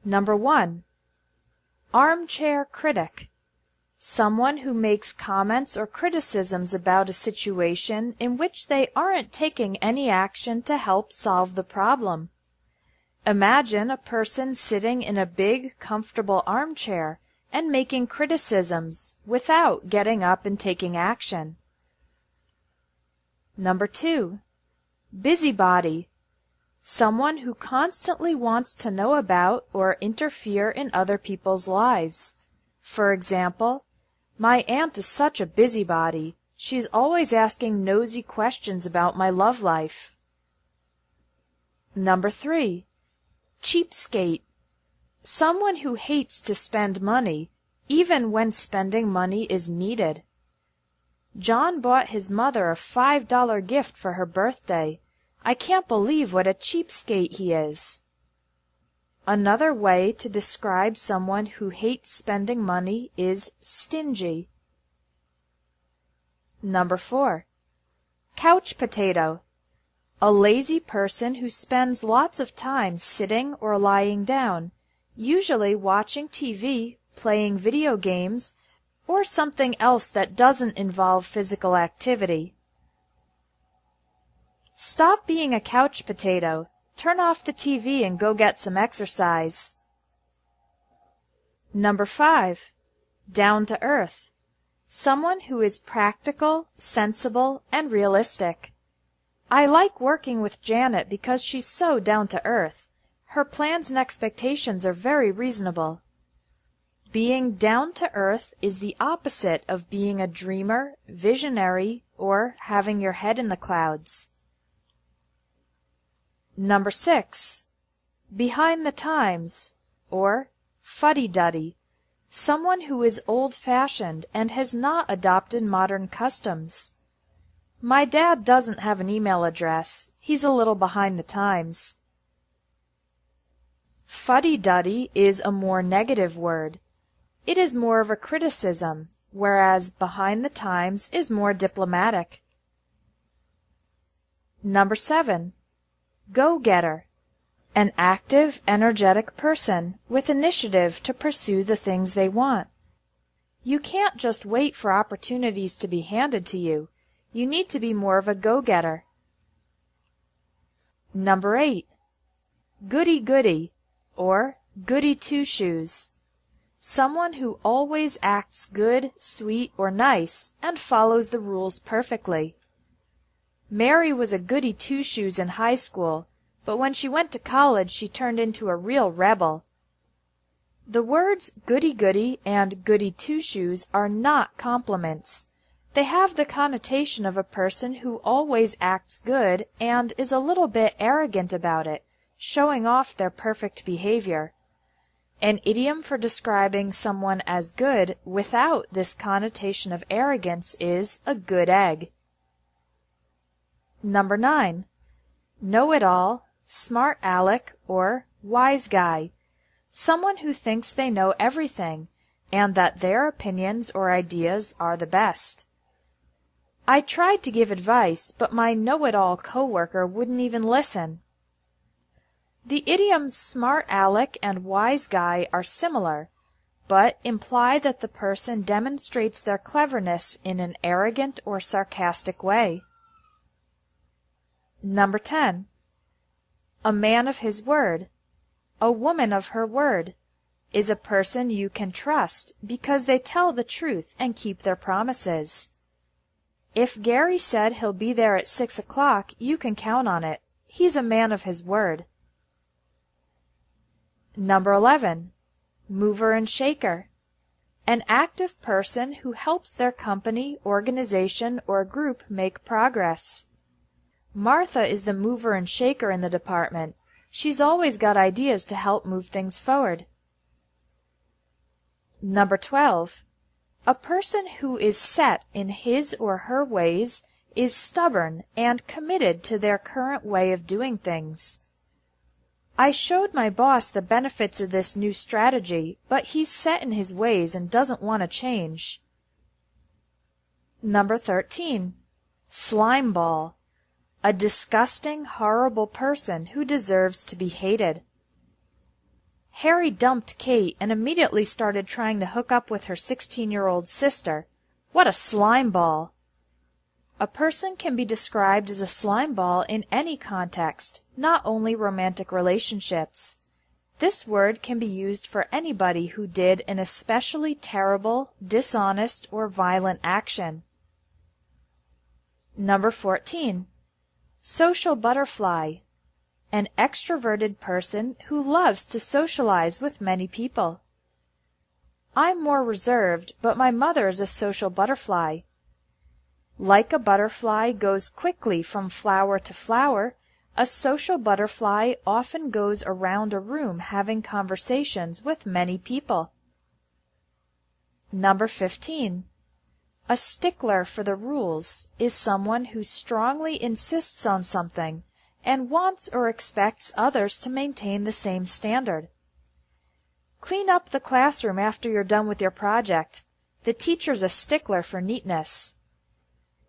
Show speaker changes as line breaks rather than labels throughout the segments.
Number 1. Armchair critic. Someone who makes comments or criticisms about a situation in which they aren't taking any action to help solve the problem. Imagine a person sitting in a big, comfortable armchair and making criticisms without getting up and taking action. Number 2. Busybody. Someone who constantly wants to know about or interfere in other people's lives. For example, my aunt is such a busybody. She's always asking nosy questions about my love life. Number 3. Cheapskate. Someone who hates to spend money, even when spending money is needed. John bought his mother a $5 gift for her birthday. I can't believe what a cheapskate he is. Another way to describe someone who hates spending money is stingy. Number 4. Couch potato. A lazy person who spends lots of time sitting or lying down, usually watching TV, playing video games, or something else that doesn't involve physical activity. Stop being a couch potato. Turn off the TV and go get some exercise. Number 5. Down to earth. Someone who is practical, sensible, and realistic. I like working with Janet because she's so down to earth. Her plans and expectations are very reasonable. Being down to earth is the opposite of being a dreamer, visionary, or having your head in the clouds. Number 6. Behind the times, or fuddy-duddy. Someone who is old-fashioned and has not adopted modern customs. My dad doesn't have an email address. He's a little behind the times. Fuddy-duddy is a more negative word. It is more of a criticism, whereas behind the times is more diplomatic. Number 7. Go-getter. An active, energetic person with initiative to pursue the things they want. You can't just wait for opportunities to be handed to you. You need to be more of a go-getter. Number 8. Goody-goody, or goody-two-shoes. Someone who always acts good, sweet, or nice and follows the rules perfectly. Mary was a goody-two-shoes in high school, but when she went to college she turned into a real rebel. The words goody-goody and goody-two-shoes are not compliments. They have the connotation of a person who always acts good and is a little bit arrogant about it, showing off their perfect behavior. An idiom for describing someone as good without this connotation of arrogance is a good egg. Number 9. Know-it-all, smart aleck, or wise guy. Someone who thinks they know everything and that their opinions or ideas are the best. I tried to give advice, but my know-it-all coworker wouldn't even listen. The idioms smart aleck and wise guy are similar, but imply that the person demonstrates their cleverness in an arrogant or sarcastic way. Number 10. A man of his word, a woman of her word, is a person you can trust because they tell the truth and keep their promises. If Gary said he'll be there at 6 o'clock, you can count on it. He's a man of his word. Number 11. Mover and shaker. An active person who helps their company, organization, or group make progress. Martha is the mover and shaker in the department. She's always got ideas to help move things forward. Number 12. A person who is set in his or her ways is stubborn and committed to their current way of doing things. I showed my boss the benefits of this new strategy, but he's set in his ways and doesn't want to change. Number 13. Slime ball. A disgusting, horrible person who deserves to be hated. Harry dumped Kate and immediately started trying to hook up with her 16-year-old sister. What a slime ball! A person can be described as a slime ball in any context, not only romantic relationships. This word can be used for anybody who did an especially terrible, dishonest, or violent action. Number 14. Social butterfly. An extroverted person who loves to socialize with many people. I'm more reserved, but my mother is a social butterfly. Like a butterfly goes quickly from flower to flower, a social butterfly often goes around a room having conversations with many people. Number 15. A stickler for the rules is someone who strongly insists on something and wants or expects others to maintain the same standard. Clean up the classroom after you're done with your project. The teacher's a stickler for neatness.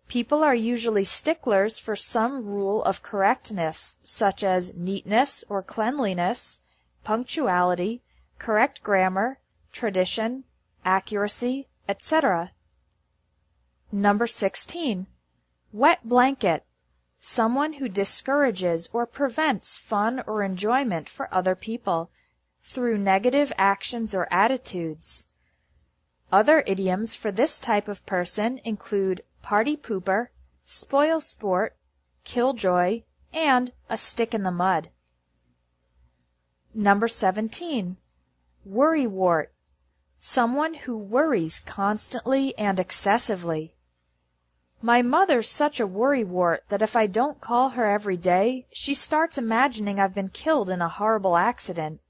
People are usually sticklers for some rule of correctness, such as neatness or cleanliness, punctuality, correct grammar, tradition, accuracy, etc. Number 16. Wet blanket. Someone who discourages or prevents fun or enjoyment for other people through negative actions or attitudes. Other idioms for this type of person include party pooper, spoil sport, killjoy, and a stick in the mud. Number 17. Worrywart. Someone who worries constantly and excessively. My mother's such a worrywart that if I don't call her every day, she starts imagining I've been killed in a horrible accident.